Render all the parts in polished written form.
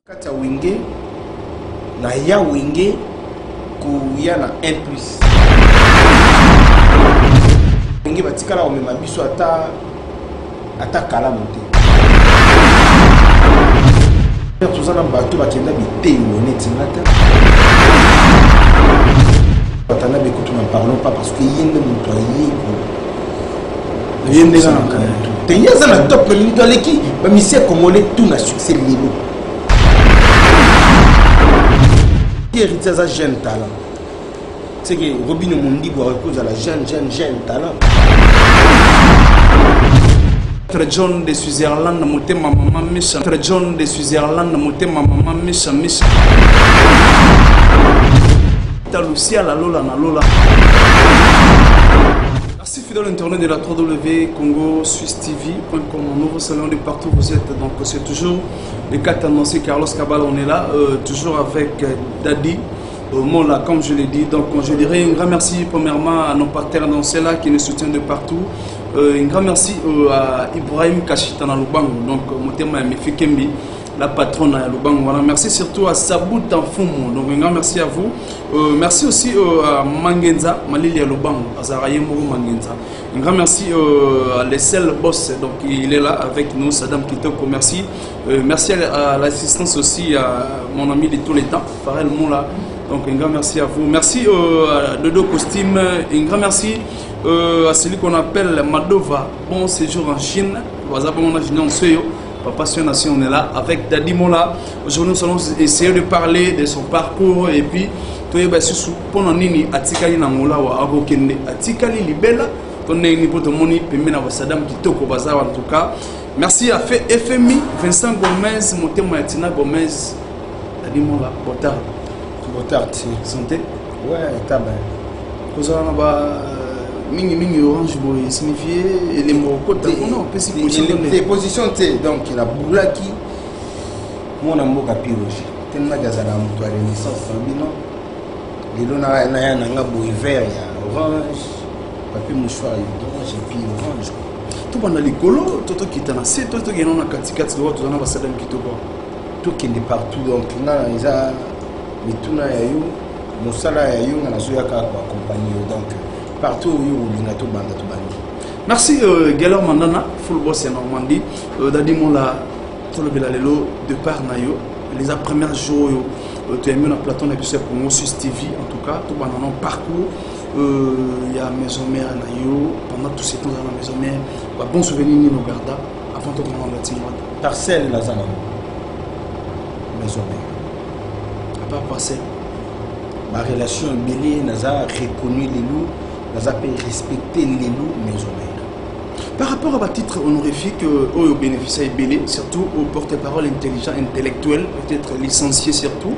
Kata wenge na ya wenge kuya na 1+. Wenge batikala omema biso ata kala monte. Tozana bato bakenda biteyo neti ngata. Batana bekutu na parlons pas parce que yende moto yende na kana tu. Te yeza na top le minute aleki ba mission congolais tout na succès lelo. Héritier za jeune talent. C'est que Robin Mondi doit reposer la jeune talent. Très John de Switzerland, motema maman méchant. Très John de Switzerland, motema maman méchant. Ta Lucia la lola na lola. Merci fidèle internet de la 3W Congo Suisse TV.com. Nous vous saluons de partout où vous êtes. Donc c'est toujours le cas annoncé Carlos Cabal, on est là, toujours avec Daddy. Mola, comme je l'ai dit, donc je dirais un grand merci premièrement à nos partenaires dans ceux-là qui nous soutiennent de partout. Un grand merci à Ibrahim Kachita na Lubango, donc Motema Mefikembi, la patronne à Lubango. Voilà, merci surtout à Sabou Tanfumo, donc un grand merci à vous. Merci aussi à Mangenza, Malili à Lubango, à Zarayemo Mangenza. Un grand merci à l'Essel Boss, donc il est là avec nous, Saddam Kitoko, merci. Merci à l'assistance aussi à mon ami de tous les temps, Farel Moula. Donc un grand merci à vous. Merci à Dodo Costume. Un grand merci à celui qu'on appelle Madova. Bon séjour en Chine. Papa Nation, on est là avec Daddy Mola. Aujourd'hui, nous allons essayer de parler de son parcours. Et puis, pendant Nini, Atikali Namola ou Agokende, Atikali Libella, ton nez pour ton moni, Pemena Sadam Kitoko Bazar en tout cas. Merci à FMI, Vincent Gomez, Motema Yatina Gomez, Daddy Mola, Botard. Santé? Ouais, t'as bien. Vous avez mini orange boy signifié les mots côté non les positions donc la boula qui mon amour capiroche tellement gazala moto à renaissance bino lelo na nga boy vert ya orange papier mouchoir orange et puis orange tout pendant l'écolo toto qui tana c'est toto qui na katikati do to na basada kitoko tout qui est partout donc na isa mituna ya yo mosala ya yo na zoya ka accompagner donc partout où il y a tout bande. Merci Galer Mandana, full boss en Normandie. Dadi Mola, tout le belalo de par Nayo. Les premiers jours, tu as mis la plateau et puis c'est pour moi sur TV en tout cas. Tout pendant parcours, il y a maison mère Nayo. Pendant tous ces temps dans la maison mère, bon souvenir ni nos garda. Avant tout dans la team. Parcelle la zana. Maison mère. À part parcelle. Ma relation mêlée, Naza reconnu les loups. Nous avons respecté les loups maison mère. Par rapport à votre titre honorifique, au bénéficiaire Bélé, surtout au porte-parole intelligent, intellectuel, peut-être licencié surtout,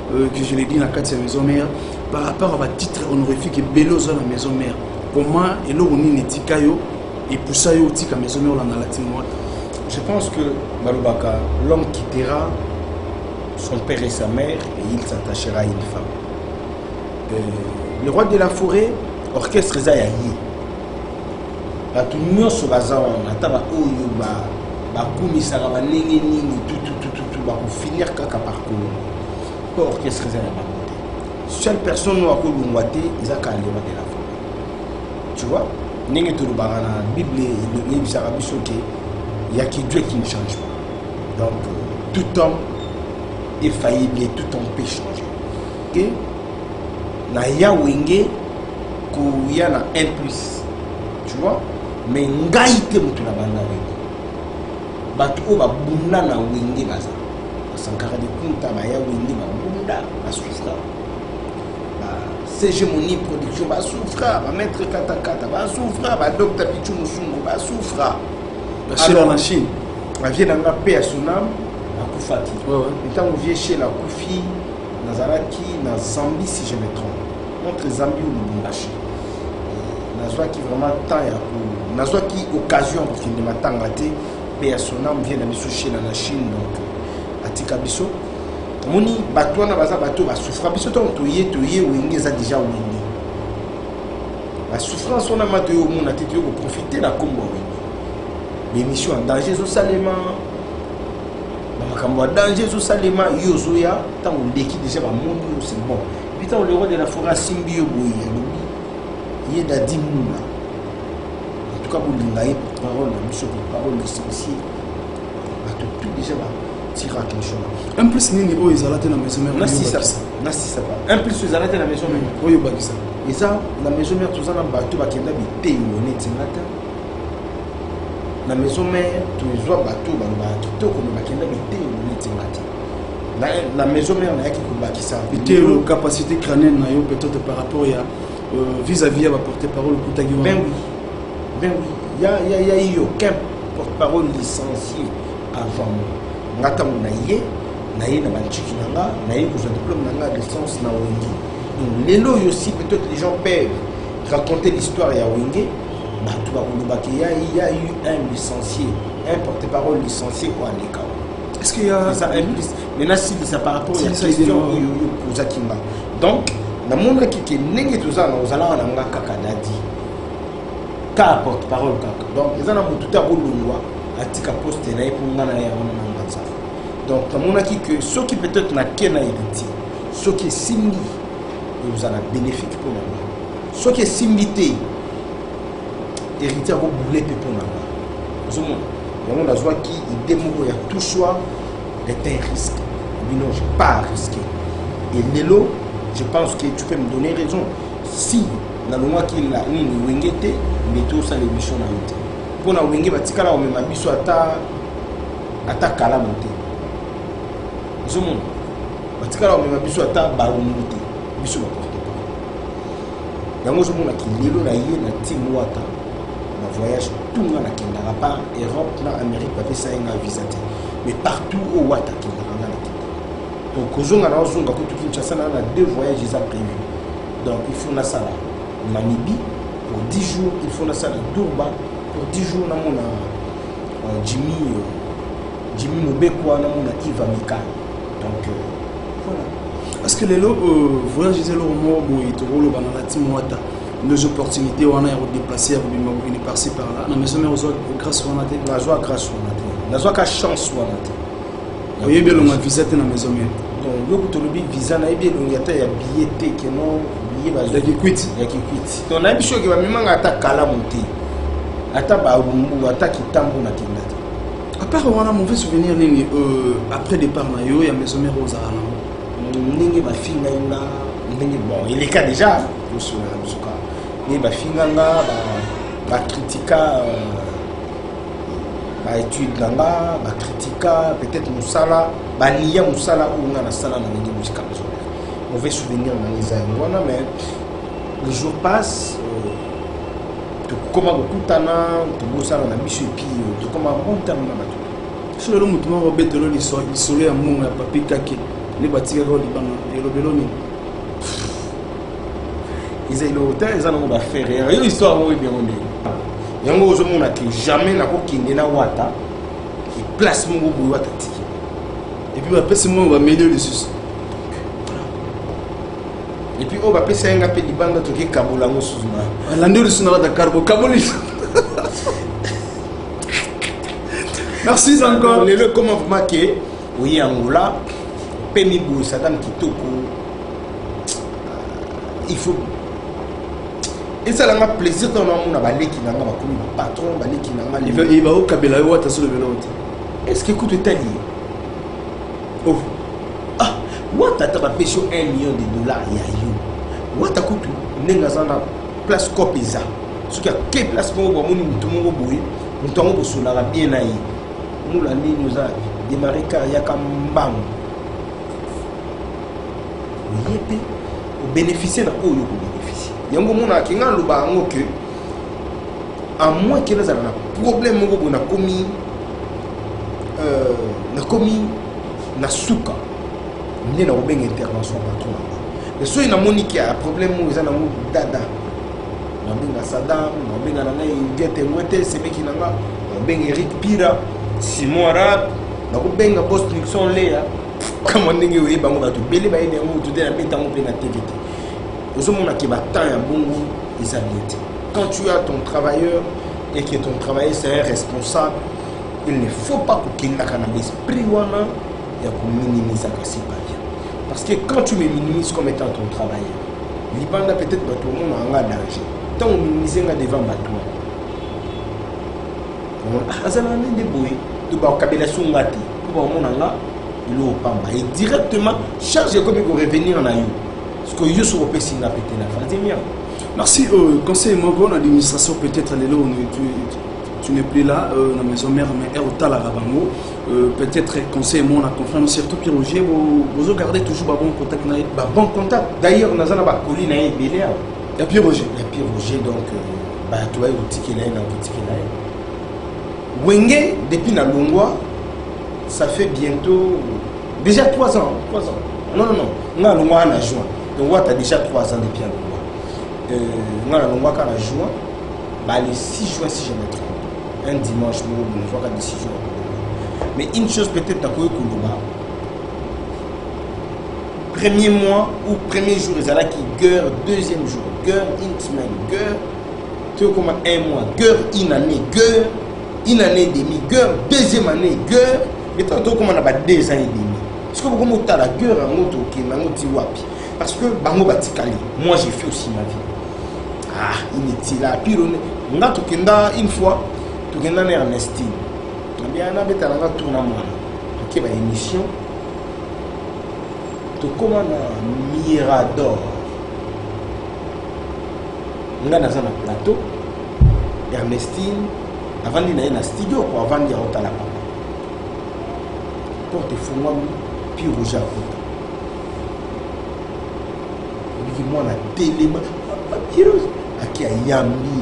que je l'ai dit dans la 4e maison mère, par rapport à votre titre honorifique Bélé aux la maison mère, comment est-ce que vous et pour ça, vous avez la maison mère dans la team. Je pense que Malubaka, l'homme quittera son père et sa mère et il s'attachera à une femme. Le roi de la forêt, orchestre Zayayi. Batu nyonso baza wana ta ba oyo ba kumisaka ba nenge nini tout ba finir kaka parcours. Pas orchestre Zayayi ba côté. Seule personne no akolungwa te ezaka le roi de la forêt. Tu vois? Nenge to ba na Bible le bisaka biso ke il y a qui Dieu qui ne change pas. Donc tout homme est faillible et tout homme peut changer. OK? Na ya wenge il y a un 1+, tu vois, mais ngaïté mutu na banda wenge bato o ba bunda na wenge baza sankara de kunta ba ya wenge ba bunda ba souffra ba CGMoni production ba souffra ba maître katakata ba souffra ba docteur Pichu Musungu ba souffra ba chez la machine ba vie na paix à son âme ba kufati et tant vie chez la kufi Nazaraki na Zambie si je me trompe entre Zambie ou Lubumbashi. Nazwa qui vraiment temps ya ko nazwa qui occasion pour finir ma temps raté mais à son âme vient de soucher dans la Chine donc atika biso moni bato na baza bato ba souffra biso to toye wenge za déjà wenge la souffrance on a maté au monde a été profiter la combo wenge l'émission en danger so salema makambo danger zo salema yozo ya tant l'équipe déjà va monter c'est bon puis tant le roi de la forêt simbio boyi il est d'adi muna en tout cas pour l'ingaï parole la mission parole l'essentiel tout déjà va tirer attention un plus nini o ezalate na maison mère nasi ça pas un plus ezalate na maison mère oyo bakisa et ça la maison mère tout ça na bato bakenda bité honnête ngata na maison mère tu vois bato ba kitoko me bakenda bité honnête ngata la maison mère na yaki ko bakisa bité capacité crânienne na yo peut-être par rapport ya vis-à-vis à ma porte-parole Koutagi. Ben oui il y a eu aucun porte-parole licencié avant ngata na ye na banchiki nanga na ye pour diplôme nanga licence na Wenge. Donc lelo aussi peut-être les gens peuvent raconter l'histoire ya Wenge. Il y a eu un licencié, un porte-parole licencié au Aneka. Est-ce qu'il y a ça maintenant si ça par rapport à la question aux Akimba. Donc na monde qui n'est tout ça nous allons nanga kaka dadi. Ka porte-parole kaka. Donc ils en ont tout à bolungwa atika poste na pour ngana ya wana nganza. Donc na monde que ceux qui peut-être na kena héritier, ceux qui simbi vous en a bénéfique pour nous. Ceux qui simité héritier ko boulé pour nous. Zomo. Il y a qui il démoko ya tout choix est un risque. Non, je pas risqué. Et Lelo, je pense que tu peux me donner raison. Si dans le mois qu'il a une wingete, mais tout ça l'émission a été. Pour la wingé, batikala on me mabiso ata kala monté. Zomo. Batikala on me mabiso ata barumonté. Biso ba porte pas. Yango zomo na ki Lelo na yé na timwata. Na voyage tout na kenda pas Europe na Amérique pas ça un visa. Mais partout au Wata kenda. Donc, on a deux voyages prévus. Donc, il faut la salle Namibie pour 10 jours. Il faut la salle Durban pour 10 jours. Jimmy Mobekwa, Yves Amika. Donc, voilà. Est-ce que les voyages de les opportunités, on a déplacé, on est passé par là. Non, mais ça, grâce à la joie, grâce à la chance. Il y a bien une visite dans la maison. Donc, il y a un visa, il y a un billet qui est quitte. Donc, il y a des choses qui vont attaquer la montée. Attaquer Kitambo. À part, on a un mauvais souvenir après départ, il y a une maison mère aux Arana. Bon, il est cas déjà. Il y a des critiques. Étude là-bas, critique peut-être Moussala, Nia Moussala ou on a la salle dans les musiques. Mauvais souvenir dans les années. Mais les jours passent, comment beaucoup tana, tout beau ça on a mis sur pied, tout comment bon temps on a battu. Sur le mouvement Robert de l'isolé à mon papier kaki, les bâtis au Liban et le Béloni. Ils ont l'hôtel, ils en ont fait rire. Il y a une histoire où bien on est. Yango ozomona que jamais na kokende na wata et place mon bobo wata tiki et puis après on va améliorer les sus et puis on va passer un peu de bande to ke kabola ngo suzuma l'année sur na Carbo kaboli. Merci encore le comment vous marquez oui Angola pemi bo Saddam Kitoko il faut. Et ça a plaisir dans le monde à qui n'a pas connu le patron, qui n'a pas il va au Kabila ou à sur le vélo. Est-ce que écoute t'as lié? Oh. Ah, what t'as pêché $1 million il y a eu. What t'as coûté? N'est pas en place copisa. Ce qui a quelle place pour moi, tout le monde boue, nous t'en avons sur la bien aïe. Nous la ligne nous a démarré car il y a comme bam. Oui, au bénéficier d'un haut, bénéficier. Yango mona kinga luba ngo que à moins que les ana problème ngo na komi na suka ni na obenga intervention patron mais so ina monique a problème ngo ezana ngo dada na benga Saddam na benga na ngai ngete mwete sebeki nanga na benga Eric Pira Simon Arabe na ko benga boss Nixon Lea kama ndenge we bango batu bele ba ide ngo tudela beta ngo pe na TVT. Quand tu as ton travailleur et que ton travailleur c'est un responsable, il ne faut pas que tu aies l'esprit et minimiser c'est pas bien. Parce que quand tu me minimises comme étant ton travail, Liban a peut-être tout le monde a un danger. Tant on minimise devant toi. Et directement, charge comme il revenir en aïe. Parce que je suis au PC, il a pété la. Merci. Conseil Mogo, l'administration peut-être tu n'es plus là, dans la maison mère, mais au Talarabango. Peut-être conseil mon confrère, surtout Pierre Roger, vous gardez toujours bon contact. Bon contact. D'ailleurs, nous avons un colline à Béléa. Il y a Pierre Roger. Il y a Pierre Roger, donc, tu vois, au ticket là, au ticket là. Wenge, depuis la Longwa, ça fait bientôt. Déjà 3 ans. 3 ans. Non. On a Longwa en juin. Donc, tu as déjà 3 ans depuis la Longwa. On a Longwa en juin. Le 6 juin, si je me trompe. Un dimanche, on voit 6 jours. Mais une chose peut-être à quoi premier mois ou premier jour, ils allaient qui gueule, deuxième jour, gueule, une semaine, gueule, tu vois comme un mois, gueule, une année et demie, gueule, deuxième année, gueule, mais tu vois comme on a 2 ans et demi. Parce que comme tu as la gueule, parce que moi j'ai fait aussi ma vie. Il est là, puis on a tout une fois. Tu as Ernestine. Tu as un tournament. Tu as une émission. Tu as un Mirador. On a un plateau. Ernestine. Avant de aller dans le studio, avant de aller à la papa. Porte fou, puis rouge à côté. Moi, la télé. Qui a Yambi.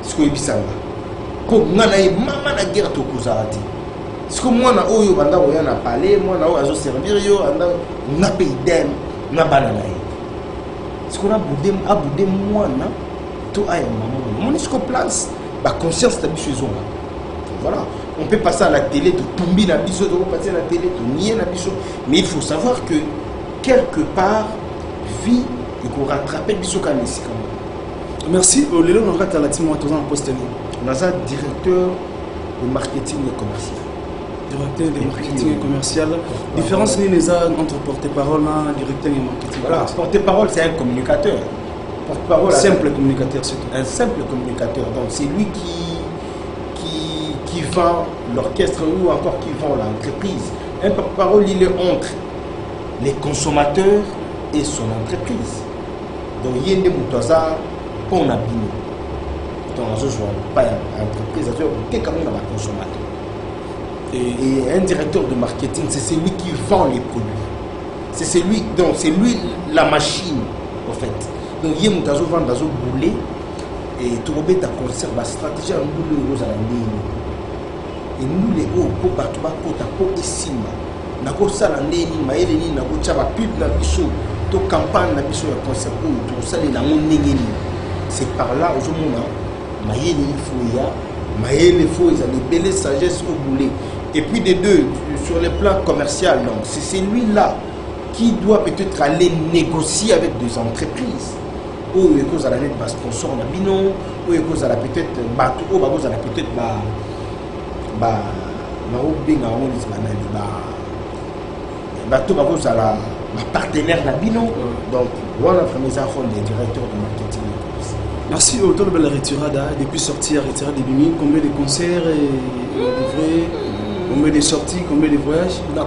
Ce que je comme na mama na guerre to kozati parce que moi na oyo banda oya na parler moi na oyo servir yo anda na paydem na banana ce qu'on a boudé moi na to aya maman mon isco place ba conscience ta biso zonga voilà on peut passer à la télé de tomber na biso de passer à la télé de nier na biso mais il faut savoir que quelque part vie et qu'on rattrape biso quand ici. Merci. Lelo on rate la team en poste. On a un directeur de marketing et commercial. Directeur de marketing et commercial. Différence entre porte-parole et directeur et marketing. Voilà, porte-parole c'est un communicateur. Porte-parole simple communicateur, c'est tout. Un simple communicateur. Donc c'est lui qui vend l'orchestre ou encore qui vend l'entreprise. Un porte-parole, il est entre les consommateurs et son entreprise. Donc il y a des moutazas pour un abîme. Donc, je ne vois pas entreprise, je comme un consommateur. Et un directeur de marketing, c'est celui qui vend les produits. C'est lui la machine, en fait. Donc, il y a un boulet et tout le monde conserve la stratégie en boulot aux alentours. Et nous, les hauts, pour battre, pour ici, nous avons ça dans les lignes, nous avons ça dans pub, dans la campagne, dans le concept, tout ça, c'est par là, aujourd'hui, il faut ils ont des belles sagesse au boulet. Et puis des deux, sur le plan commercial, c'est celui-là qui doit peut-être aller négocier avec des entreprises. Ou il cause à la net sponsor na bino, ou il cause à la peut-être bateau, ou cause à la peut-être cause à la partenaire na bino. Donc voilà mes enfants des directeurs de marketing. Merci au tour de la retirada, depuis sortir à retirer des bimi, combien de concerts et livrés, combien de sorties, combien de voyages? On a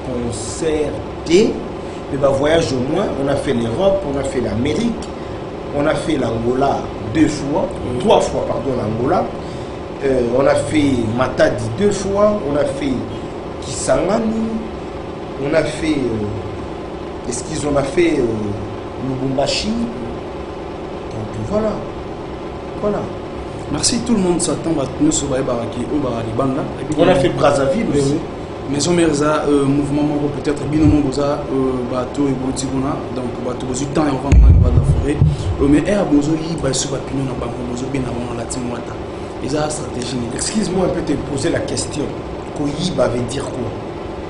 concert, mais voyage au moins, on a fait l'Europe, on a fait l'Amérique, on a fait l'Angola 2 fois, 3 fois pardon l'Angola, on a fait Matadi 2 fois, on a fait Kisangani, on a fait, est-ce qu'ils ont fait Lubumbashi. Donc voilà. Merci, tout le monde s'attend à nous sur on a fait Brazzaville aussi. Maison Merza, mouvement peut-être binomo boza, bateau et botigona, donc bateau bozu temps et on va la forêt. Mais air bozo yi ba sur papillon na bango bozo bien avant la timwata. Ils ont stratégie. Excuse-moi, un peu te poser la question. Koyiba veut dire quoi?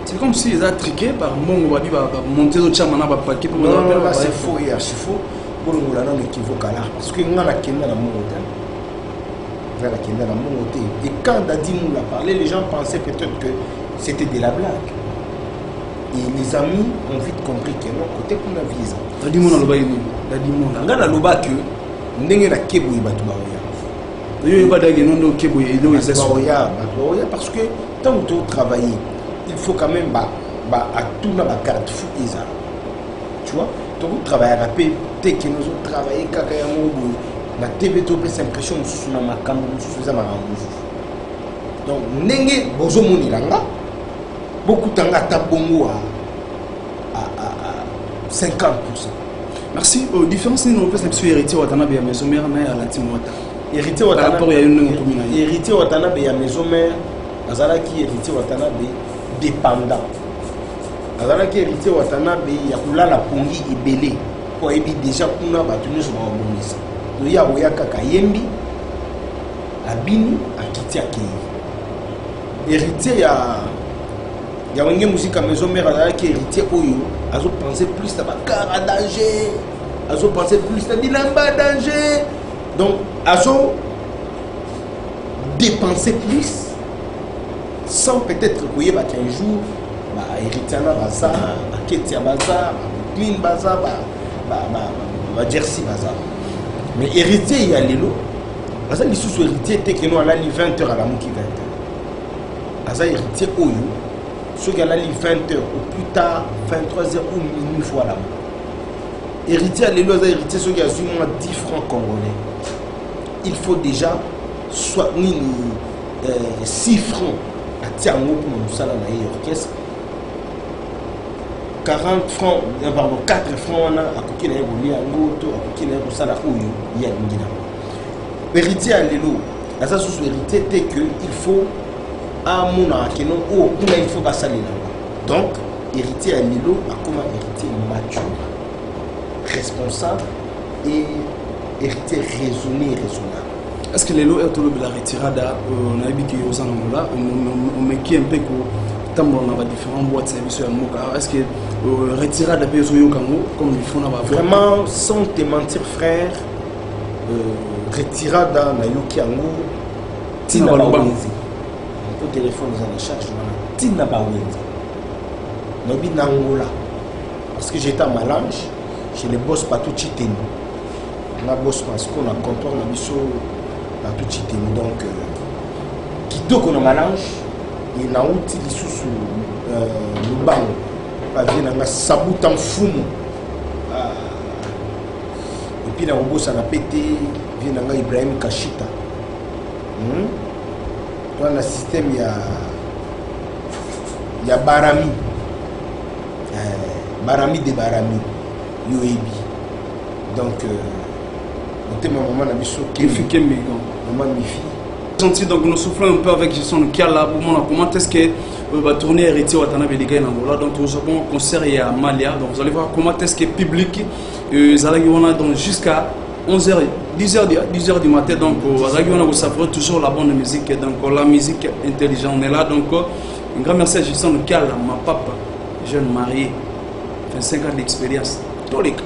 C'est comme s'ils ont triqué par mon wadi va monter au chamana va paquet pour non, c'est faux et archi faux. Pour nous là non équivoque à l'art parce que on a la kenda na mon hôtel. vers la Kenda dans mon côté. Et quand Dadi Moula parlait, les gens pensaient peut-être que c'était de la blague. Et les amis ont vite compris que non, côté qu'on a visé. Dadi Moula le baïni. Dadi Moula. On a le bas que n'engé na kebo ibatu baoya. Il pas d'agir non de kebo et non c'est baoya parce que tant que tu travailles, il faut quand même à tout na ba carte fou isa. Tu vois, tu travailles à paix, dès que nous avons travaillé kaka ya mobo. La TV topé cette impression sur ma caméra sur ma donc n'engé bozo monilanga beaucoup tanga tabongo à 50%. Merci. Différence nous peut être héritier Watanabe à maison mère na à la Timota. Héritier Watanabe héritier Watanabe à maison mère azala qui héritier Watanabe dépendant. Azala qui héritier Watanabe ya kula la pongi ebelé pour ebi déjà kuna batunu sur ma bonisa. Il y a kaka yembi abini akiti akei héritier ya wenge musique à maison mère qui héritier oyo azo penser plus à bakar à danger azo penser plus à bilamba danger donc azo dépenser plus sans peut-être que yeba qu'un jour ba héritier na baza aketi baza clean baza ba jersey baza. Mais héritier, il y a l'élo. Parce que les sous-héritiers étaient que nous allons 20h à la mouki 20h. Parce que héritier, ceux qui allaient 20h ou plus tard, 23h ou minuit fois la mouki. Héritier, à l'élo, héritier, ceux qui ont moins 10 francs congolais. Il faut déjà soit 6 francs à Tiango pour nous saler dans l'orchestre. 40 francs, pardon, 4 francs on a à côté de l'Angoto, à côté de l'Osala où il y a une guinée. Héritier à l'élo, la sous héritier c'est que il faut à mon akenon ou il faut pas saler là. Donc, héritier à l'élo a comme héritier mature, responsable et héritier raisonné et raisonnable. Est-ce que l'élo est tout le de la retirada, on a habitué aux Angola, on met qui un peu on a différentes boîtes de services à Moka. Est-ce que retirer la paix comme il faut vraiment, sans te mentir, frère, retirer dans la Yokiango, Tina Bawenzi. Au téléphone, ils en cherchent. Tina Bawenzi. Nobi Nangola. Parce que j'étais à Malange, chez les boss Patou Chiteni. On a boss parce qu'on a comptoir dans Bisso Patou Chiteni. Donc, Kito qu'on a Malange. Il y a outil sous le banc. Il y a sabout en fou. Et puis, il y a un robot, ça a pété. Il y a Ibrahim Kachita. Dans le système, il y a Barami. Barami de Barami. UAB. Donc, on a un moment de maman Mifi. Donc nous soufflons un peu avec Jason Kiala pour comment est-ce que va tourner héritier Watanabe Liga en Angola. Donc au Japon concert à Malia. Donc vous allez voir comment est-ce que public donc jusqu'à 11h 10h du matin. Donc vous savez toujours la bonne musique, donc la musique intelligente. On est là, donc un grand merci à Jason Kiala, ma papa, jeune marié, 25 ans d'expérience. Tous les cas.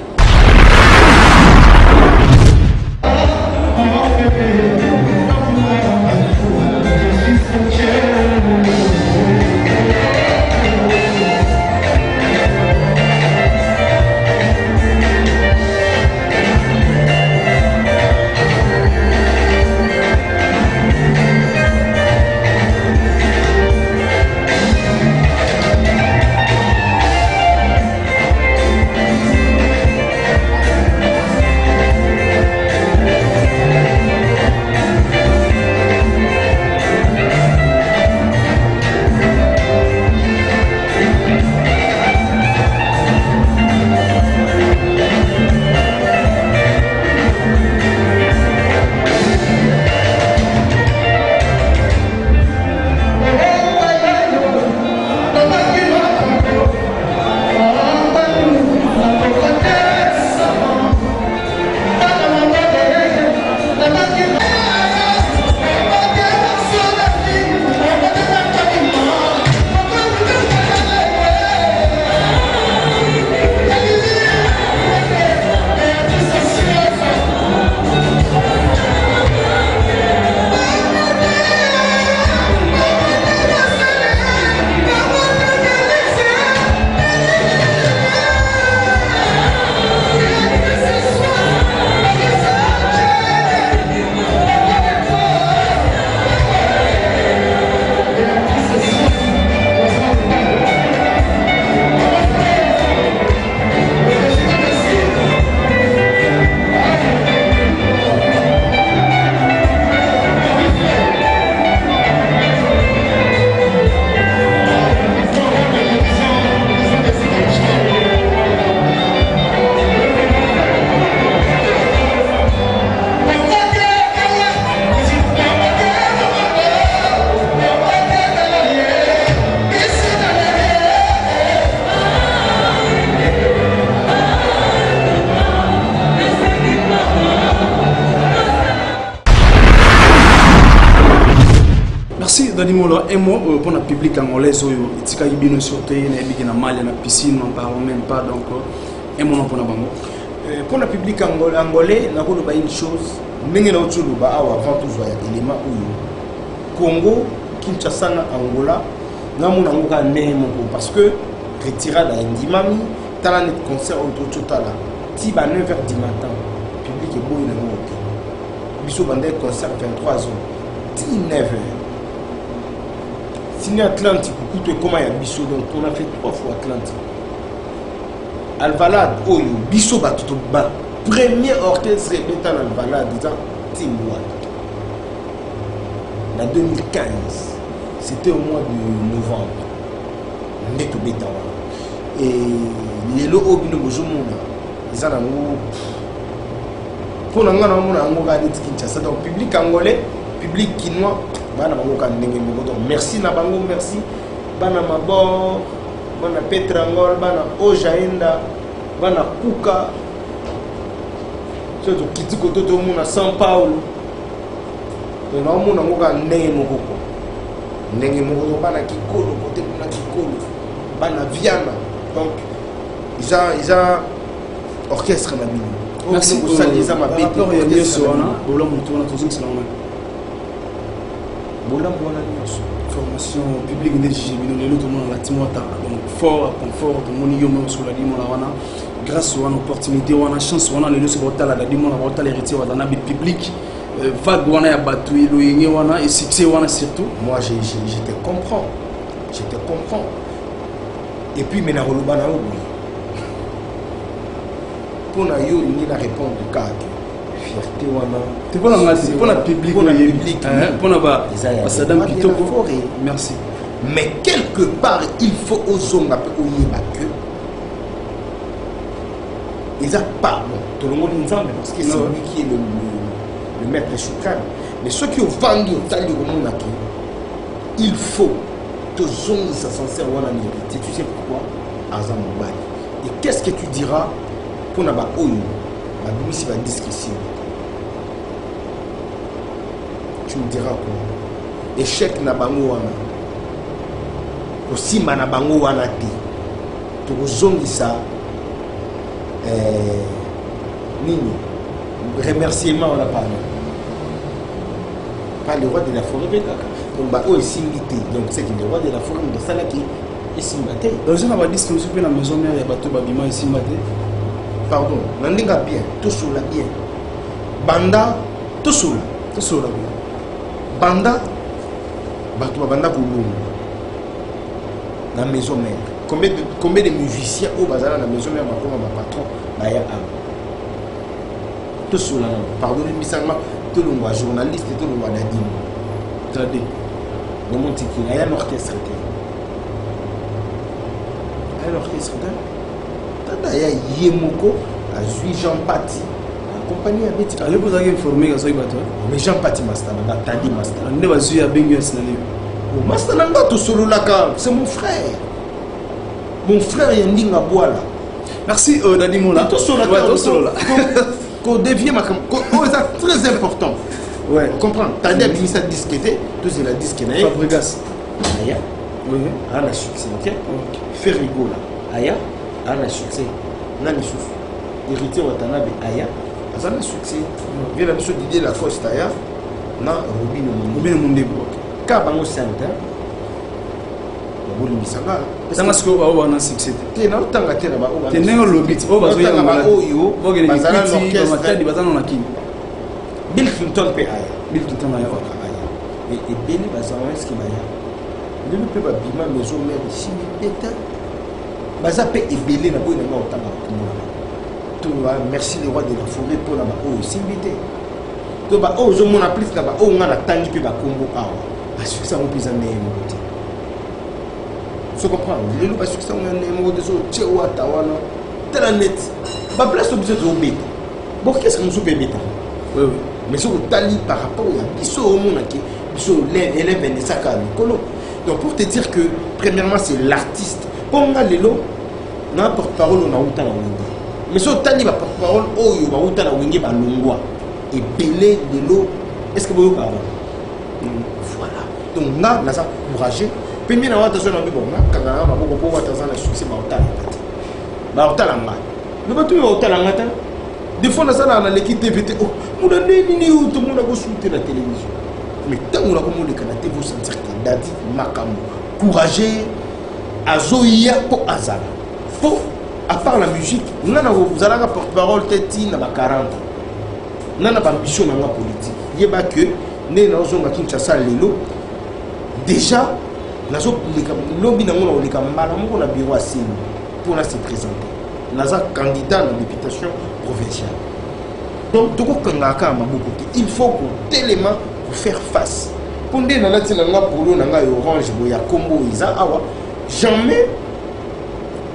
Danimola, un mot pour le public angolais, il y a une sortie, il y a une piscine, on ne parle même pas, donc un mot pour le bango. Pour le public angolais, nous avons une chose, nous avons avant tout élément Congo, Kinshasa, Angola, nous avons parce que retirade à Ndimami, tu as un concert autour de là, si à 9h du matin, le public est beau, il est beau. Il y a un concert 23h, 19h. Si nous Atlantique, comment il y a Bissot, donc on a fait 3 fois Atlantique. Alvalade, oh, Bissot bat tout bas. Premier orchestre répétant Alvalade, disant Tim Watt. En 2015, c'était au mois de novembre. Neto Betawa. Et les lots au bino bojomona, ils en ont. Pour nous, on a dit Kinshasa, donc public angolais, public quinois. Merci Nabango, merci. Bana Mabo, Bana Petrangol, Bana Ojaenda, Bana Kuka. Surtout Kitiko Toto Muna São Paulo. Et nous avons un Nengemoko. Nengemoko, Bana Kikolo, côté Bana Kikolo, Bana Viana. Donc, ils ont orchestre Mabini. Merci pour ça, les amis. Rapport et lieu sur Anna, Bola Moutouna, tout ça, c'est là. Formation publique de Gigi, tout le monde a la Timota, donc fort, confort, tout le monde y est sur la Dimona, grâce à une opportunité, on a une chance, on a le lieu la Dimona, on a l'héritier, on a un habit public, vague, on a battu, on a et succès, on a surtout. Moi, je te comprends. Je te comprends. Et puis, maintenant, on a pour la yo, il a répondu au cas. Fierté, on a. C'est pour la public, pour la public, pour la Sadam Kitoko. Merci. Mais quelque part, il faut aux hommes que ils n'ont pas. Tout le monde nous en parce que c'est lui qui est le maître suprême. Mais ceux qui ont vendu au talent au monde, il faut que les hommes soient censés avoir la vérité. Tu sais pourquoi? Azam Mobile. Et qu'est-ce que tu diras pour la Oyo? La Bible va discussion. Tu me diras quoi? Échec na bango wana. Aussi mana bango wana ti. To zongisa nini? Remerciement on a parlé. Pas le roi de la forêt donc ba o simbité. Donc c'est que le roi de la forêt de Salaki est simbaté. Donc je n'avais dit que je la maison mère ya bato babima est simbaté. Pardon, nandinga bien, tout sur la bien. Banda tout sur la bien. Banda, banda pour nous. La maison mère. Combien de musiciens au bazar dans la maison mère, ma patron, Baya Am. Tout sur la pardon, tout le monde journaliste et tout le monde Nadim. Tadé. Dans mon ticket, il y a un orchestre. Il y a un orchestre. Il y a Yemoko, Azui Jean Pati. Compagnie avec allez vous avez informé que ça mais Jean Pati Master Tadi Master on ne va pas à Bengues au Master Nanga tout solo là c'est mon frère Yandinga Boala. Merci Dadi Mola tout solo là qu'on devient c'est très important ouais comprendre Tadi a mis sa disquette tout c'est la disque Fabregas aya oui a la succès ok Ferrigo là aya a la succès nani souffle héritier Watanabe aya ça a succès. Viens la mission Didier Lacoste aya na Robin Monde ka bango center boli misanga tanga siko ba wana succès te na tanga te na ba o te nengo lobit o bazo ya ba o yo bazala l'orchestre batadi bazana na kini Bill Clinton pe aya et Benny bazana est-ce qu'il aya le peut ba bima maison mère ici beta baza pe ebelé na boy na otanga merci le roi de la forêt pour la haut simité to ba o zo mona plus na ba o nga na tangi pe ba kombo awa ba succès on plus en némo côté so comprendre le ba succès on némo de so chewa tawana tela net ba place objet zo beta bon qu'est-ce que nous beta oui mais so tali par rapport à biso o mona ki biso l'élève de sakani kolo donc pour te dire que premièrement c'est l'artiste pour nga lelo na porte-parole on a utana mais ce tali va porte-parole oyo va utana wenge balongwa et belé de l'eau est-ce que vous parlez voilà donc nga naza encouragé pemie na wata zona bon na kanga na boko ko wata zana succès ba otala ba otala nga mais ba tu otala nga ta des fois naza na l'équipe TVT oh muda nini ni tout monde ko soutenir la télévision mais tant on a comme le canal vous sentir que dadi makambo courageux azoya po azala faut à part la musique nana vous allez porte-parole teti na ba 40 nana ba ambition na nga politique yeba que né na ozonga Kinshasa lelo déjà nazo lobby na ngona oleka mbala moko na bureau à Sini pour la se présenter naza candidat à la députation provinciale donc toko kangaka maboko il faut pour tellement pour faire face pour ndé na lati na nga polo na nga orange boya combo iza awa jamais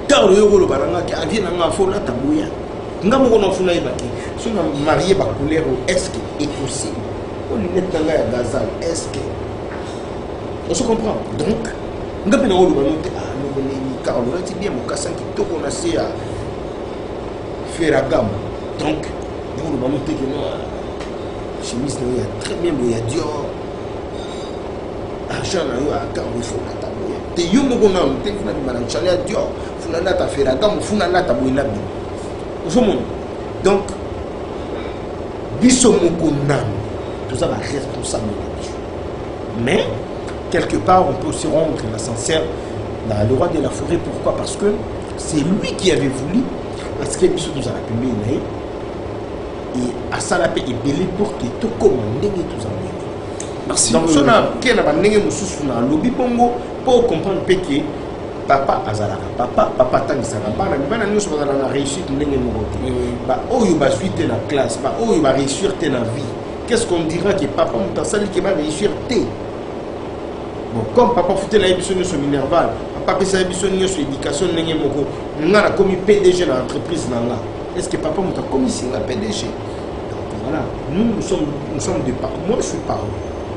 car le yolo baranga ki avie na nga fo la tabuya nga moko na funa ibaki so na marié ba couleur est-ce que est possible on lunette na nga ya gazal est-ce que on se comprend donc nga pe na yolo banote ah no ni car on lati bien mokasa ki toko na se ya Ferragamo donc yolo banote que no chemise na ya très bien boya Dior argent na yo a car il faut la tabuya te yo moko na te funa bi manan chalia Dior funa na ta Ferragamo funa na ta boina bi donc biso moko nam tout ça va responsable mais quelque part on peut se rendre l'ascenseur dans le roi de la forêt. Pourquoi? Parce que c'est lui qui avait voulu parce que biso nous a appelé et à ça la paix est belé pour que tout commander tout ça. Merci. Donc si on a qu'un abandonné nous na lobby bongo pour comprendre que papa azalaka papa tangisaka bana nyonso bazala na réussite ndenge moko te ba oyo basuite na classe ba oyo ba réussir te na vie. Qu'est-ce qu'on dira que papa mutasali qui va réussir te bon comme papa foutait la émission sur Minerval papa pesa émission sur éducation ndenge moko ngana comme PDG dans entreprise nanga est-ce que papa muta comme ici la PDG donc voilà nous sommes des parents. Moi je suis parent,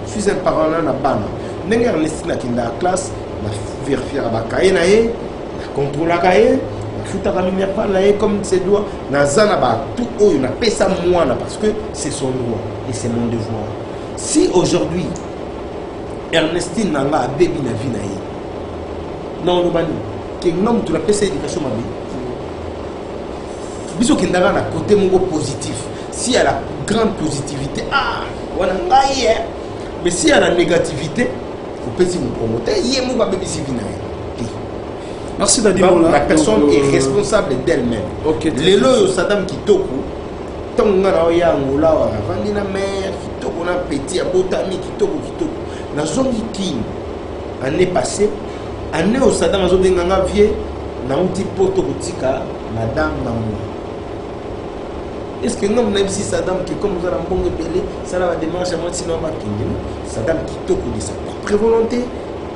je suis un parent là na bana ndenge Ernestine qui dans la classe na vérifier ba kaye na ye contrôle la kaye futa ka lumière pas là comme c'est doit na zana ba tout oyo na pesa moi parce que c'est son droit et c'est mon devoir. Si aujourd'hui Ernestine nanga baby na vie na ye non no bani que nom tu la pesa éducation mabe biso kindanga na côté mongo positif si elle a la grande positivité ah wana ngai mais si elle a la négativité faut pas si vous promoter yé mo ba baby si vie na ye. Merci Dadi. La personne est responsable d'elle-même. Ok. Lelo Saddam Kitoko, tonga na oya ngola wa vandi na mère Kitoko na petit abotami Kitoko na zongi king année passée année au Saddam azo denganga vie na uti poto kotika madame Namou. Est-ce que ngam na bisi Saddam qui comme ça na mbongo belé ça la démarche à moi sinon ba kingim Saddam Kitoko de sa propre volonté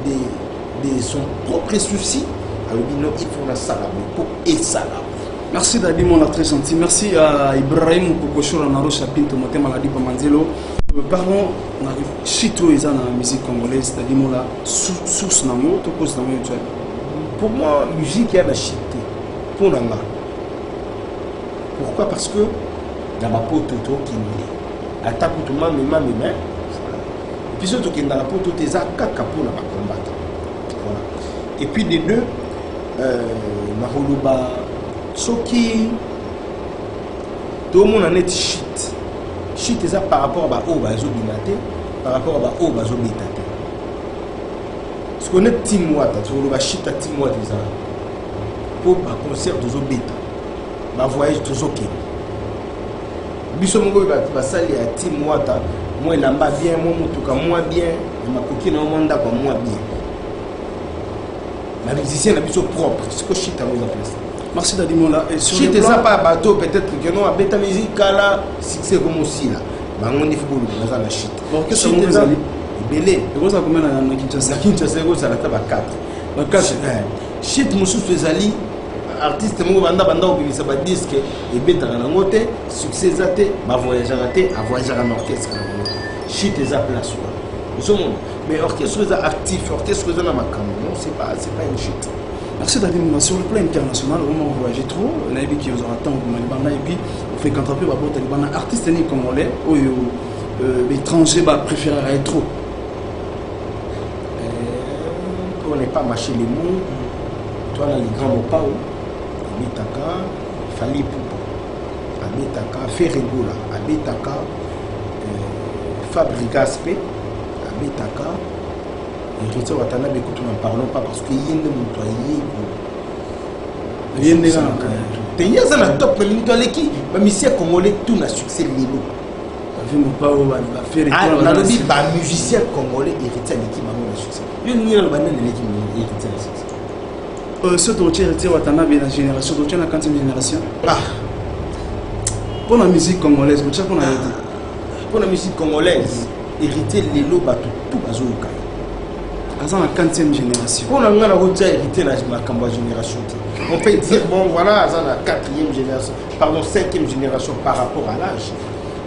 de son propre souci. Il faut la salle pour et salle. Merci Dadi, mon très gentil. Merci à Ibrahim Kokoshora Narocha Pinto Moté Maladi Pamanzelo. Parlons de Chito et la musique congolaise, Dadi Mola, source Namo, tout cause Namo. Pour moi, la musique est la chité. Pour Nanga. Pourquoi? Parce que la poto qui est attaque tout le monde, mais et puis surtout qu'il y a la poto des akaka pour la combattre. Et puis les deux. Maholuba Soki tout le monde en est shit c'est ça par rapport à Obazo Binate par rapport à Obazo Bitate ce qu'on est Timouata tu vois le shit à Timouata pour un concert de Zobeta ma voyage de Zoké Bissomongo va salir à Timouata moi il en bas bien moi en tout cas moi bien ma coquine au monde d'accord moi bien. La musicien a besoin propre, c'est que shit à vous appeler ça. Merci Dadimola. Et sur shit, ça pas bateau, peut-être que non, à bêta musique, là, c'est comme aussi là. Mais on est fou, on a la shit. Bon, qu'est-ce que vous avez belé. Et vous avez combien à Kinshasa? Kinshasa, ça la table à 4. 4. Shit, mon sous Zali, artiste, mon banda, qui ça va disque, et bêta à la motte, succès zaté, ma voyage à raté, à voyager en orchestre. Shit, les place. Mais orchestre actif, orchestre dans ma caméra, non, c'est pas une chute. Merci Dadim. Sur le plan international, on voyage trop. On a vu qu'il y aura tant de et puis on fait qu'entreprendre par artiste congolais ou étranger préféré trop. pas mâcher les mots. Toi, là, les grands mots pas où. Abetaka, Fali Poupa. Abetaka, Ferregola. Abetaka, Fabrigas P. Abetaka. Héritier Watanabe, écoute, nous n'en parlons pas parce que Yende Moutoye. Yende Yende na top, mais Moutoye, mais Monsieur Congolais, tout n'a succès Lilo. Ah, musicien congolais héritier de l'équipe a succès. Il y a l'équipe héritier de succès. Ce dossier héritier Watanabe la génération, dossier la 40e génération. Ah. Pour la musique congolaise, pour la musique congolaise, héritier Lelo Batou tout bazoka. Dans la 40e génération. Pour la héritier la génération. On peut dire bon voilà, dans la 4e génération, pardon 5e génération par rapport à l'âge.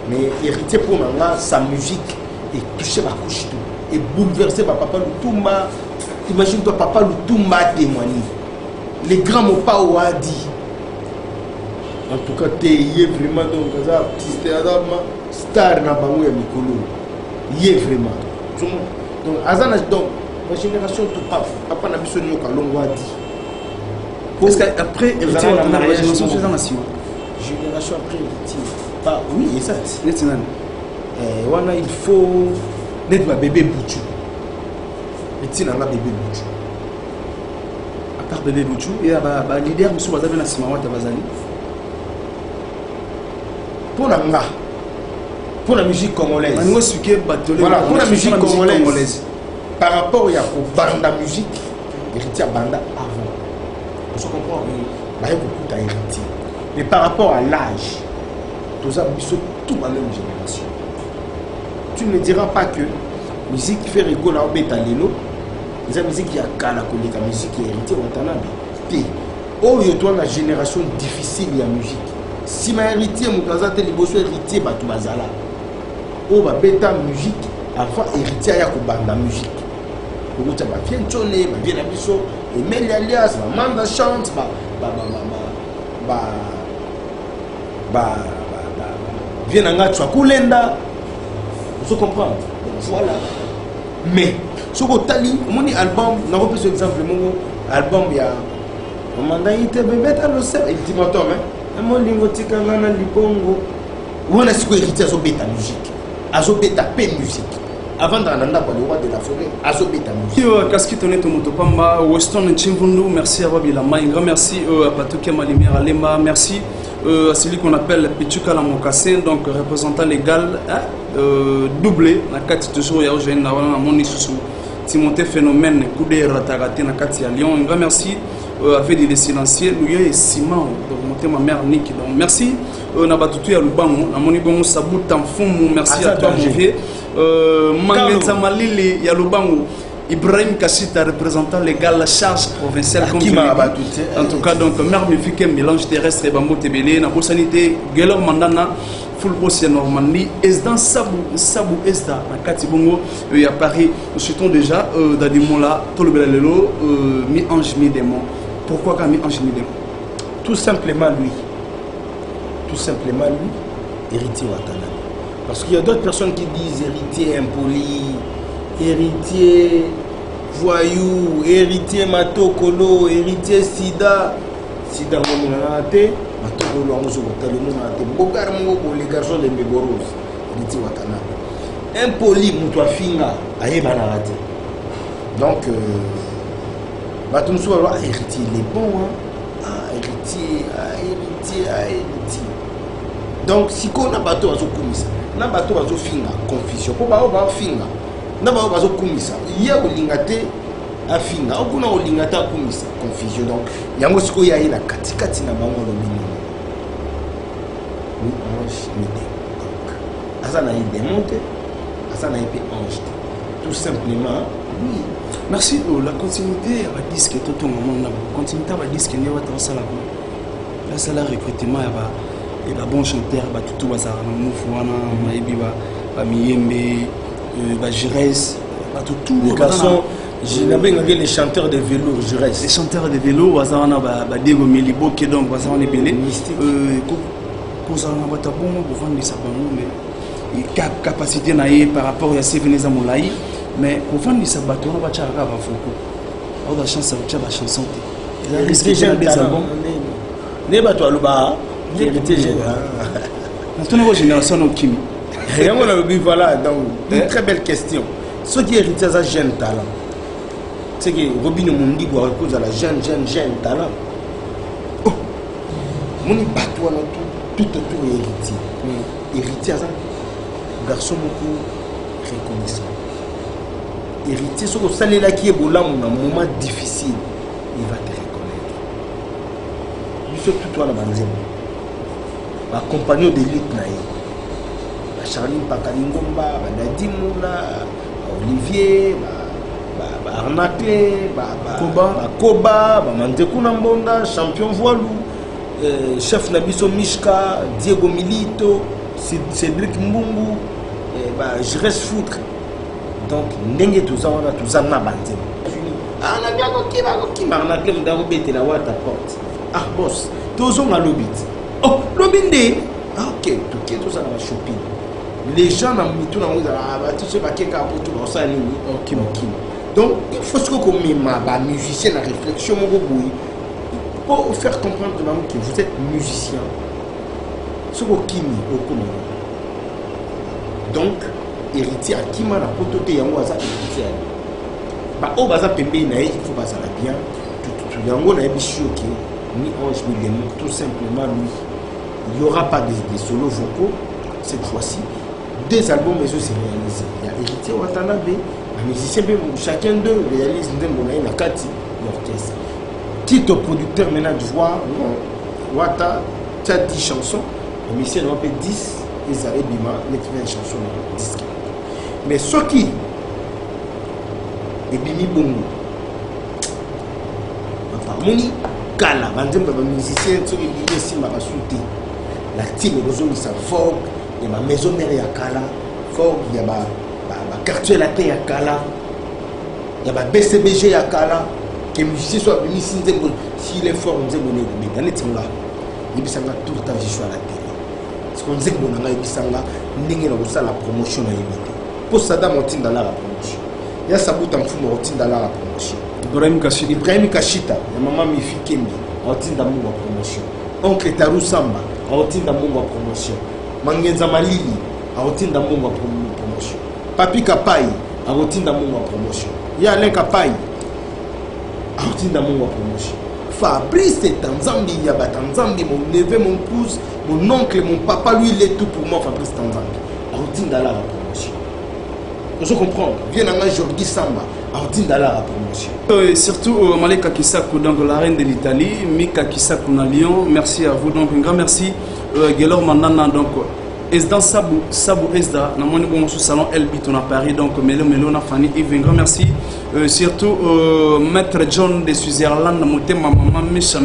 Mais héritier pour moi, sa musique est touchée par couche et bouleversée par Papa Lutumba. Imagine-toi, Papa Lutumba a témoigné. Les grands mots pas ou a dit. En tout cas, tu es vraiment donc artiste, star na bango ya mikolo. Il est vraiment. Donc, Azana, donc, ma génération tout paf. Papa n'a besoin de nous kalongo a dit. Parce qu'après, héritier, on a la génération de la nation. Génération après héritier. Ah, oui, exact. Il faut d'être ma bébé Bouchou. Et tu n'as pas bébé Bouchou. À part bébé Bouchou, il y a un leader qui est à Simawa Tabazali. Pour la musique congolaise. Voilà, pour la musique congolaise. Par rapport à la musique, héritier banda avant. On se comprend, il y a beaucoup d'héritiers. Mais par rapport à l'âge, nous avons tout à la même génération. Tu ne diras pas que la musique fait rigoler au bétalino, la musique qui a la musique qui est héritée au Tanabe. Oh, il y a la génération difficile de la musique. Si ma héritier, mon cousin, tu es héritier, tu vas là. Oh, ma bêta musique, avant héritier, il y a la musique. Tu vas bien tonner, bien abisso, et Mel Alias, ma manda chante, viens en tu as Koulenda. Vous comprenez? Voilà. Mais, ce que tu as dit, mon album, on a repris ce exemple, mon album, il y a un mandat, il était bébé, il dit, mais attends, mon lingotique, on a libongo. On a ce que hérité à Zobeta musique, à Zobeta paix musique. Avant d'en aller pour le roi de la forêt, à Zobeta musique. Casquette honnête au Motopamba, Weston et Chimvundu, merci à Babilama, un grand merci à Patouké Malimir Alema, merci à celui qu'on appelle Pichuka Lamokassin, donc représentant légal, doublé, na kati toujours ya Eugène na wana moni susu Timothée Phénomène Koudé Ratagate na kati ya Lyon. Un grand merci à Fedi des Silencieux, Louya et Simon, donc monter ma mère Nick. Donc merci na batutu ya Lubango, na moni bongo Sabou Tamfumu, merci à toi mon vieux. Mangenza Malili ya Lubango. Ibrahim Kassita, représentant légal la charge provinciale comme en tout cas, donc, mère musique, mélange terrestre et bambou tébélé, na sanité, Gelor Mandana, full boss Normandie, Esdan Sabou Esda, na Katibongo, et à Paris, nous souhaitons déjà, Dadimola, Tolobelelo, mi-ange, mi-démon. Pourquoi quand mi-ange, mi-démon? Tout simplement lui. Tout simplement lui, héritier Watanabe. Parce qu'il y a d'autres personnes qui disent héritier impoli. Héritier voyou, héritier matokolo, héritier sida, sida monate, matokolo amozokotalo monate, bogar moko les garçons de Méboros, héritier Watanabe. Impoli muto finga ayeba na raté. Donc batum so héritier il est bon hein. Héritier. Donc si qu'on a bateau azokumisa, na bateau azofinga confusion. Pour ba finga. N'abord pas au commissaire. Il y a au lingate à finga. Au kuna au lingate à commissaire. Confusion. Donc, il y a un mot qui est là. Katikati na bango le minimum. Oui, ange midi. Donc, Azana est démonté. Azana est ange. Tout simplement, oui. Merci. La continuité à la disque tout le monde. La continuité à la disque n'est pas dans la la salle recrutement et la bon chanteur tout bazar na mufwana maibi ba miyembe ba Jires, tout les garçons, les chanteurs de vélo, Jires. Les chanteurs de vélo, Wazana ba Diego Melibo qui donc Wazana est belé. Kozana bata bon pour vendre des sabango mais capacité naïe par rapport à ces venez à Moulaï mais pour vendre des sabato on va tchara ba foko. on a chance de faire la chanson. Il a risqué des albums. Ne pas toi le bas. Hérité jeune. Dans notre génération, on Kimi. Voilà, donc une très belle question. Ce qui hérite ça jeune talent. C'est que Robin Mundi doit reposer à la jeune talent. Oh, mon bateau tout autour héritier. Héritier ça, garçon beaucoup reconnaissant. Héritier, ce que ça là qui est beau là, un moment difficile, il va te reconnaître. Surtout toi la banzem. Ma compagnon d'élite naïe. Charline Pakalingomba, Nadine Moula, Olivier, Arnacle, Koba, Mandekou Nambonda, champion voilou, chef Nabiso Mishka, Diego Milito, Cédric Mbungu, je reste foutre. Donc, n'est tout ça, on a tout ça, on a bandé. Ah, on a bien qui m'a arnaqué, on a rebêté la voie à ta porte. Ah, boss, tous on a l'obit. Oh, l'obindé. Ah, ok, tout ça, on va shopping. Les gens n'ont mis tout dans le monde, tout ce paquet qui a pour tout le monde. Donc, il faut que vous ayez un musicien, la réflexion, pour faire comprendre que vous êtes musicien. Ce que vous avez au commun. Donc, héritier à qui m'a rapporté un oiseau héritier. Au bazar pépé, il faut bazar bien. Tout le monde a choqué. Ni Ange Millémo, tout simplement, il n'y aura pas de solos vocaux cette fois-ci. 2 albums, mais aussi réalisés. Il y a Héritier Watanabe, un musicien, chacun d'eux réalise une Nakati, l'orchestre. Quitte au producteur maintenant de voix, Wata, tu as 10 chansons, le musicien doit faire 10, et ça est Bima, il écrit une chanson, 10. Mais ce qui est Bimi Bongo, Moni, Kala, un musicien, ceux qui disent si ma souté, la team est besoin de sa vogue. Il y a ma maison mère à Kala, il y a ma quartier latin à Kala, il y a ma BCBG à Kala, que les musiciens soient venus s'il est fort, on dit mais dans les temps là, il y a tout le temps je suis à la télé. Ce qu'on dit que mon ami il y a la promotion à éviter. Pour Saddam on tient dans la promotion. Il y a Sabou Tamfou on tient dans la promotion. Ibrahim Kashita, il y a maman Mifi Kembi, on tient dans la promotion. Oncle Tarou Samba, on tient dans la promotion. Mangenza Malili, a routine d'amour ma promotion. Papi Kapai, a routine d'amour ma promotion. Yalen Kapai, a routine d'amour ma promotion. Fabrice est en Zambie, il y a Tanzambie, mon neveu, mon pouce, mon oncle, mon papa, lui il est tout pour moi, Fabrice Tanzambie. A routine d'aller à la promotion. Je comprends. Viens à Jordi Samba, a routine d'aller à la promotion. Surtout Malika Kisakou, donc la reine de l'Italie, Mika Kisakou na Lyon, merci à vous, donc un grand merci. Gelor Manana donc dans Sabou Esda na moni bon sous salon Elbiton à Paris donc Melo na Fanny Yves grand merci surtout maître John de Switzerland motema maman Misha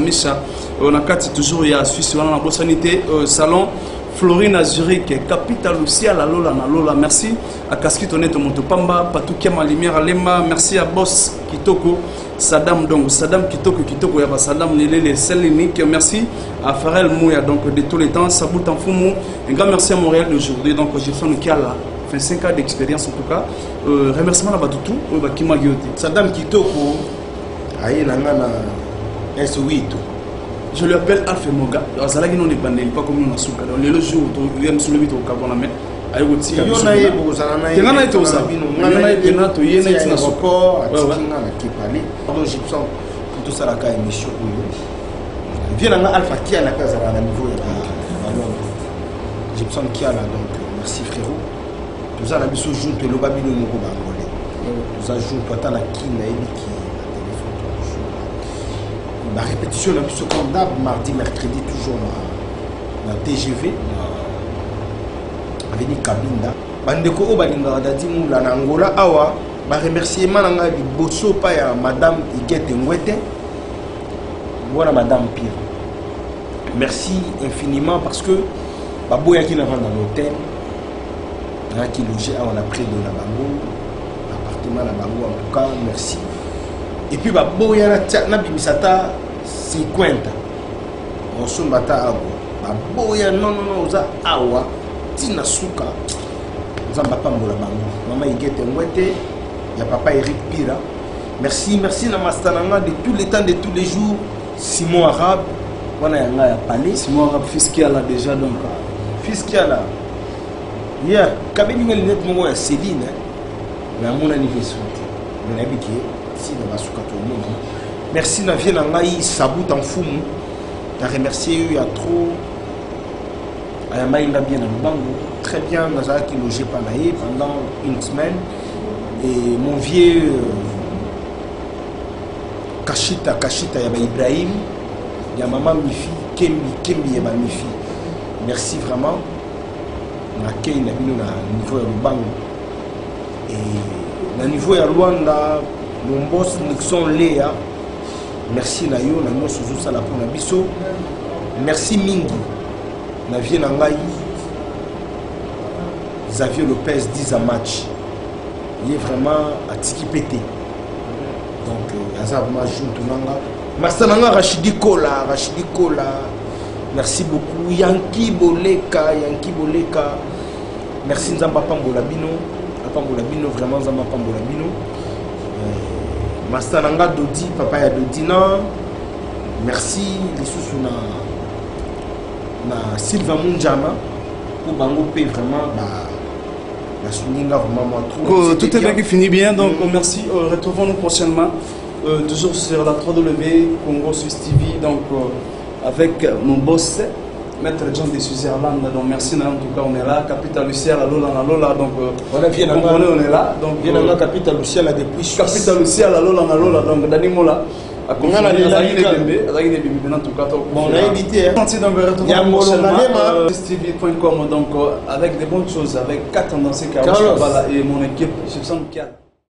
on a quatre toujours il y a Suisse on a la sanité salon Florine à Zurich capitale Lucia la Lola na Lola merci à Casquito Neto Motopamba Patoukia ma lumière Lema merci à Boss Kitoko Saddam donc Saddam Kitoko ya ba Saddam Nelele Selinique merci à Farel Mouya donc de tous les temps Sabout en Fumu un grand merci à Montréal d'aujourd'hui donc j'ai fait qui a là fait 5 ans d'expérience en tout cas remerciement à Batutu qui m'a guidé Saddam Kitoko aïe nangana S8 je l'appelle Alpha Moga azalaki non bandeli pas comme nous nasuka donc le jour où il me soulevé au Cabana mais aïe aussi yona ye bozana ye ngana ito sa yona ye penato ye na itina soko atikinga na kipali donc j'ai besoin pour tout ça la ka émission vient nga Alpha qui a la casa à la niveau j'ai besoin qui a là donc merci frérot tout ça la biso junto le babino moko bangolé tout ça junto ata la kina eliki la répétition la biso comme d'hab mardi mercredi toujours na TGV Avenue Kabinda bandeko o balinga dadi mula na Angola awa ba remerciement na ngai boso pa ya madame Igete Ngwete voilà madame Pire merci infiniment parce que baboya qui n'a pas dans l'hôtel là qui logeait on a pris de la bango appartement la bango en tout cas merci et puis baboya na bimisata 50 on sombata ago baboya non oza awa tina suka nzamba pambola bango mama Igete Ngwete ya papa Eric Pira Merci Namastananga de tous les temps, de tous les jours. Simon Arabe, on a parlé. Simon Arabe, fils qui a là déjà donc. Fils qui a là. Yeah, Kabini m'a lunette mon gars Céline, mais à mon anniversaire. Mais n'habite si dans la souka tout le monde. Merci Navien Nangaï Sabout en fou. T'as remercié il y a trop. Ayamaï l'a bien dans le bango. Très bien, Nazara qui logeait Panaï pendant une semaine. Et mon vieux Kashita, Yaba Ibrahim, il y a maman Mifi, Kembi Yaba Mifi. Merci vraiment. On a accueilli na niveau ya Lubango. Et na niveau ya Luanda, mon boss Nixon Léa. Merci na yo, na nyonso zo la pour na biso. Merci mingi. Na vie na ngai. Xavier Lopez 10 à match. Il est vraiment à tiki pété. Donc, Azabma Juntunanga. Mastananga Rachidi Kola. Merci beaucoup. Yankee Boleka. Merci Nzamba Pambolabino. Pambolabino, vraiment Nzamba Pambolabino. Mastananga Dodi, Papa ya Dodina. Merci les sous na Sylvain Munjama. Pour Bango P vraiment. Tout est bien qui finit bien, donc merci. Retrouvons-nous prochainement, toujours sur la 3W Congo Suisse TV, donc avec mon boss, Maître John de Suzerland. Donc merci, en tout cas on est là. Capital Lucia, la Lola, donc on est là. Donc bien dans Capital Lucia là depuis Suisse. Capital Lucia, la Lola, donc Dani Mola. On a évité. Il y a TV.com donc avec des bonnes choses, avec 4 tendances et mon équipe. Je sens qu'il y a